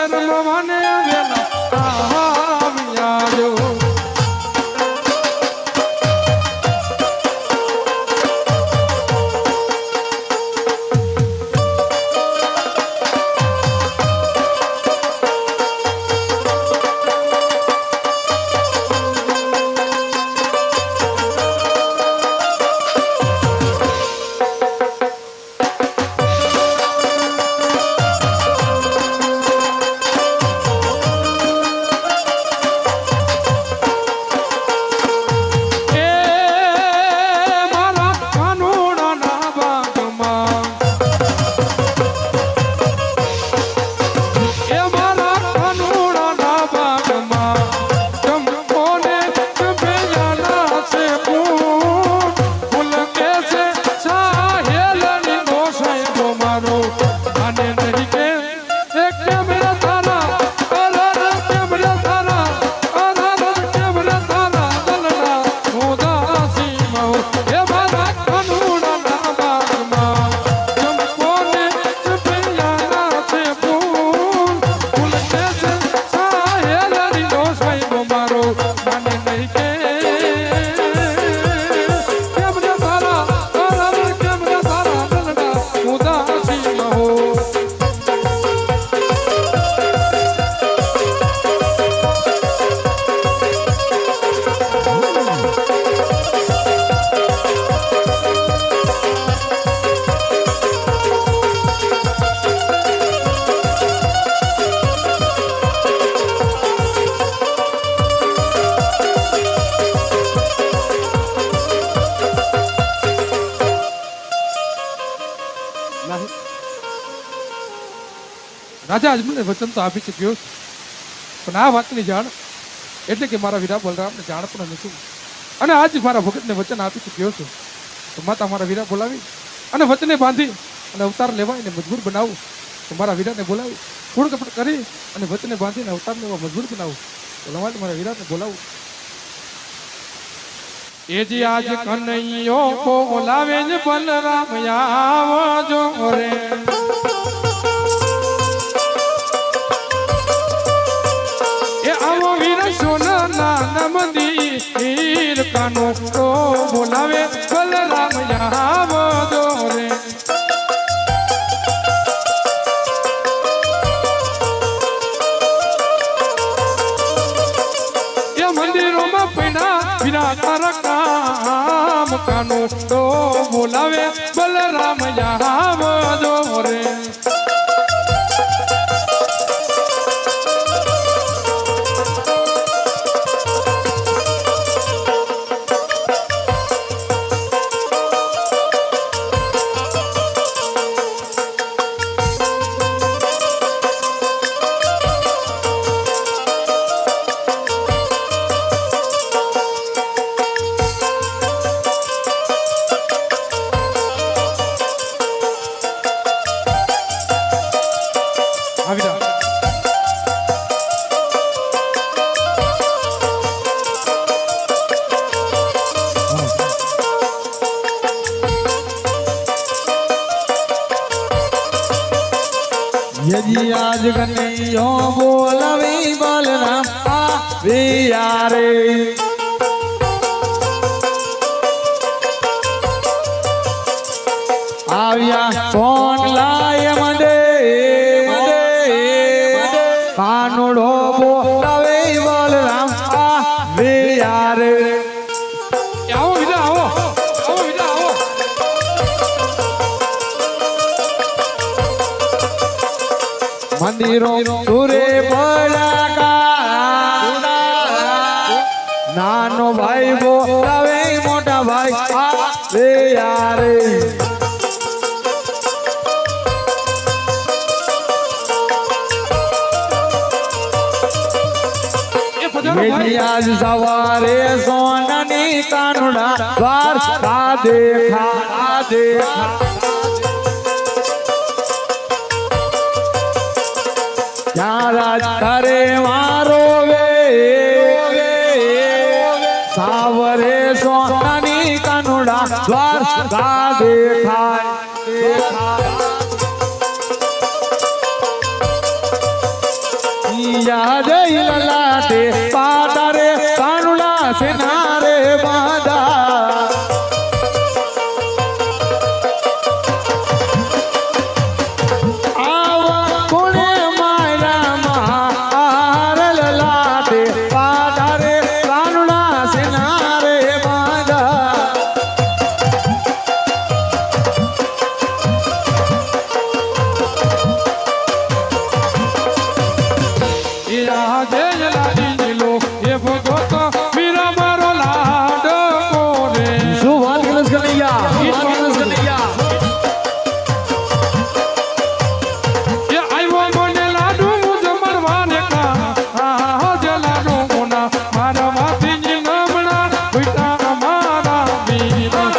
રમવાને વેલા આવ્યા જો રાજા આજ મને વચન તો આપી ચૂક્યો પણ આ વાતની જાણ એટલે કે મારા વીરા બલરામને જાણ પણ નથી અને આજ મારા ભગતને વચન આપી ચૂક્યો છું તો માતા મારા વીરા બોલાવી અને વચને બાંધી અને અવતાર લેવા એને મજબૂર બનાવું તો મારા વીરાને બોલાવી થોડું કપડ કરી અને વચને બાંધીને અવતાર લેવા મજબૂર બનાવું તો લવાટ મારા વીરાને બોલાવું એ જે આજ કનૈયો બોલાવે જ બલરામ આવજો રે મંદિર કાનો તો બોલાવે બલરામ આવજો રે એ મંદિરોમાં પૈણા વિના તારા કામ કાનો તો બોલાવે બલરામ આવજો રે यदि आज कन्हैया बोलवे बलराम आविया रे आविया कौन लाए मंडे कानोड़ो बोलवे बलराम आविया रे आओ विदा आओ विदा आओ मंदिरों तुरे बड़ा का नानो भाई बोलावे मोटा भाई आवे यारे मेरी आज सवारे सोननी कानुड़ा द्वार का देखा राज करे मारो वे सावरे सोनानी कानुड़ा द्वार का देखा યાદ લલાટે પાટા રે કાનુડા સેના રે બાંધા આવા કોણે માયરા માર લલાટે પાટા રે કાનુડા સેના રે બાંધા આજે લાડી લો એ ભગતો વીરા મારો લાડો કોરે શું વાત કરે છે કનૈયા શું વાત કરે છે કનૈયા એ આવ્યો મને લાડુ જમણવા ને કા જે લાડુ કોના મારા માથી ની નમણા બેટા મારા વીરા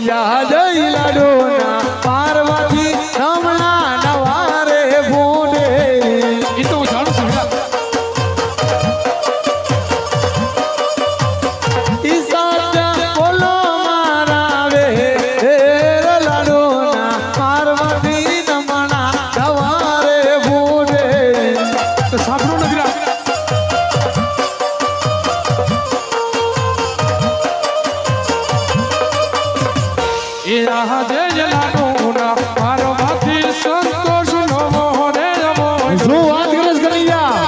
યાદ લાડો ના પાર્વતી રમણા નવારે ભૂંડે એ તો હું જાણું છું વીરા. ઈ સાચા બોલો મારા વે લાડો ના પાર્વતી રમણા નવારે ભૂંડે તો સાંભળો ને વીરા. એ આજે લાડુ ના મારો માથી સંતોષ નો મોરે મોરે શું વાત કરે છે કનૈયા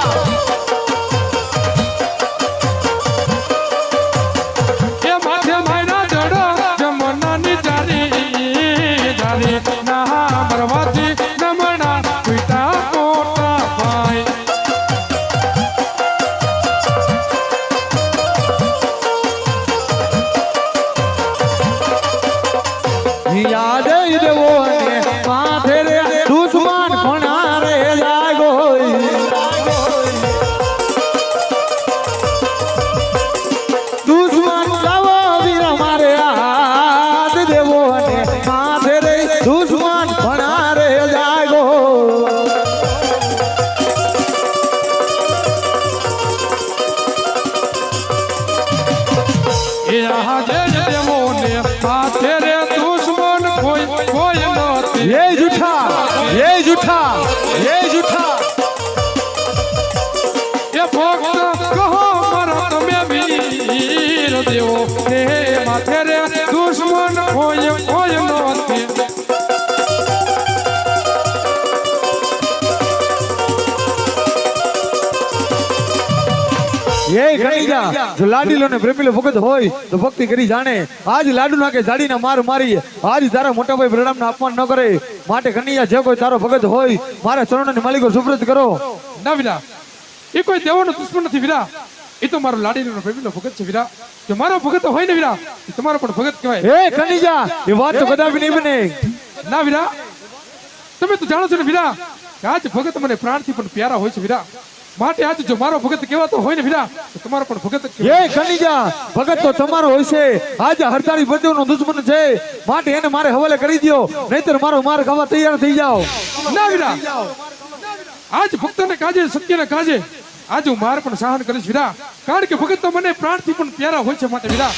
એ માથે માયના જડો જમનાની જારી જારી ના મરવાથી નમણા પીટા મોટા ભાઈ યાદ દેવો ને માથે રે દુશ્મન કોણા રે જાગો દુશ્મન લાવો વીર મારે હાથ દેવો ને માથે રે દુશ્મન કોણા રે જાગો એ આજે દેવો ને માથે રે દુશ્મન કોઈ નથી ये झूठा ये झूठા ये झूठા એ ભક્ત કહો મારા તમે વીર દેવો ને માથે રે દુશ્મન કોઈ નથી ये कन्हैया जो लाडीलो ने प्रेमीलो भगत होय तो भक्ति करी जाने आज लाडू ना के जाड़ी ना मार मारी आज तारा मोटा भाई प्रणाम ना अपमान न करे माटे कन्हैया जे कोई तारो भगत होय मारा चरणों ने मालिको सुप्रत करो ના વીરા એ કોઈ દેવોનો દુશ્મન નથી વીરા એ તો મારો લાડીનો પ્રેમીનો ભગત છે વીરા જો મારો ભગત હોય ને વીરા એ તમારો પણ ભગત કહેવાય ए कन्हैया ये बात तो कदापि नहीं बने ના વીરા તમે તો જાણો છો ને વીરા કે આજ ભગત મને પ્રાણથી પણ પ્યારા હોય છે વીરા માટે આજ જો મારો ભગત કહેવાતો હોય ને વીરા તો તમારો પણ ભગત જ કહેવાય. ये कन्हैया भगत तो તમારો હોય છે आज હરતાળી બદેવનો દુશ્મન છે માટે એને મારે હવાલે કરી દયો નહીતર મારો માર ખાવા તૈયાર થઈ જાઓ ના વીરા આજ ભક્તોને કાજે સત્યને કાજે આજ હું માર પણ સહન કરીશ વીરા કારણ કે ભગત તો મને પ્રાણથી પણ પ્યારા હોય છે માટે વીરા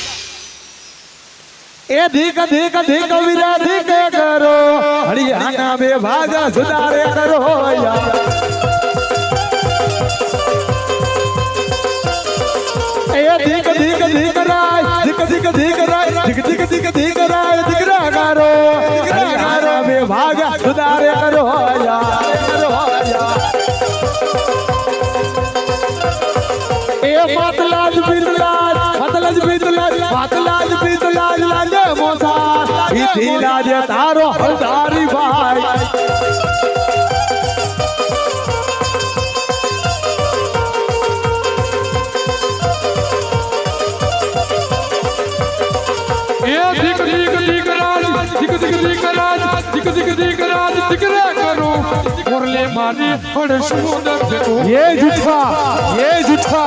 ए धीक धीक धीक वीरा धीक करो हरियाणा में भागा सुधारे करो या ए धीक धीक धीक राय धीक धीक धीक राय धीक धीक धीक धीक राय धीक करो हरियाणा में भागा सुधारे करो या ए मतलाज बितलाज मतलाज बितलाज मतलाज बितलाज लागे मोसा इथी लाजे तारो हलदारी भाई એ ધીક ધીક ધીક રાજ ધીક ધીક ધીક રાજ ધીક ધીક ધીક રાજ ધીકરા કરો મોરલે મારી હડ સુંદર દેખો ये झूठा ये झूठा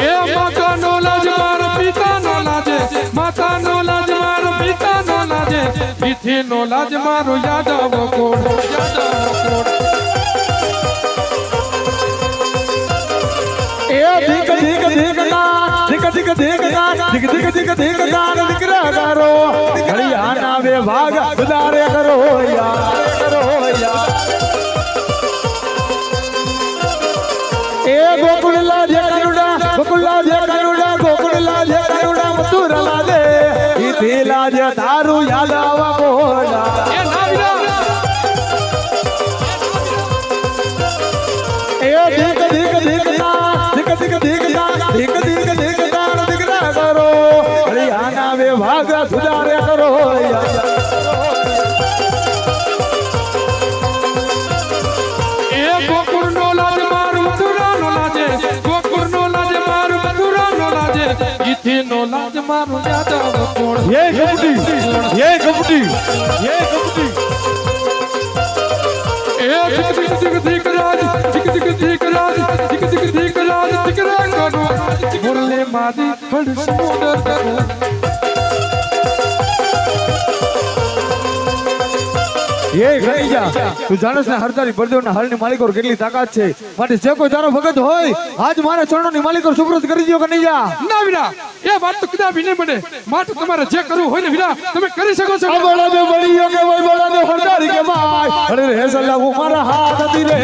એ માતાનો લાજ મારો પિતાનો લાજે માતાનો લાજ મારો પિતાનો લાજે પીઠીનો લાજ મારો યાદવ કોડ યાદવ કોડ ए ધીક ધીક દાન ધીક ધીક ધીક ધીક દાન દીકરા કરો ઘડિયાના વિભાગ સુધારે કરો યા એ ગોકુળલા જે કરુડા ગોકુળલા જે કરુડા ગોકુળલા જે કરુડા મથુરલા દે ઈ થેલા જે તારું યાદ આવા બોલા એ ના વીરા એ ધીક ધીક ધીક દાન ધીક ધીક ધીક દાન ધીક ધીક ધીક દાન દીકરા કરો હરિયાના વિભાગ સુધારે કરો એ ગોકુળનો લાજ માર મથુરાનો લાજે ગોકુળનો લાજ માર મથુરાનો લાજે ઈથીનો લાજ મારો યાદવ કોણ ये कबड्डी ये कबड्डी એ ધીક ધીક ધીક રાજ ધીક ધીક ધીક રાજ ધીક ધીક ધીક રાજ દીકરા કરો મુરલે માદી ફળ સમુદર કરો ये गणैया તું જાણસ ને હરતારી બળદેવના હળની માલિકો કેટલી તાકાત છે માટે જે કોઈ તારો ભગત હોય આજ મારા ચરણોની માલિકો સુપ્રત કરી દો કનૈયા ના વીરા એ વાત તો કદાપી નહીં બને માટે તમારે જે કરવું હોય ને વીરા તમે કરી શકો છો બળા દે બળીયો કે હોય બળા દે હરતારી કે ભાઈ અરે રે સલ્લા મારા હાથ હતી રે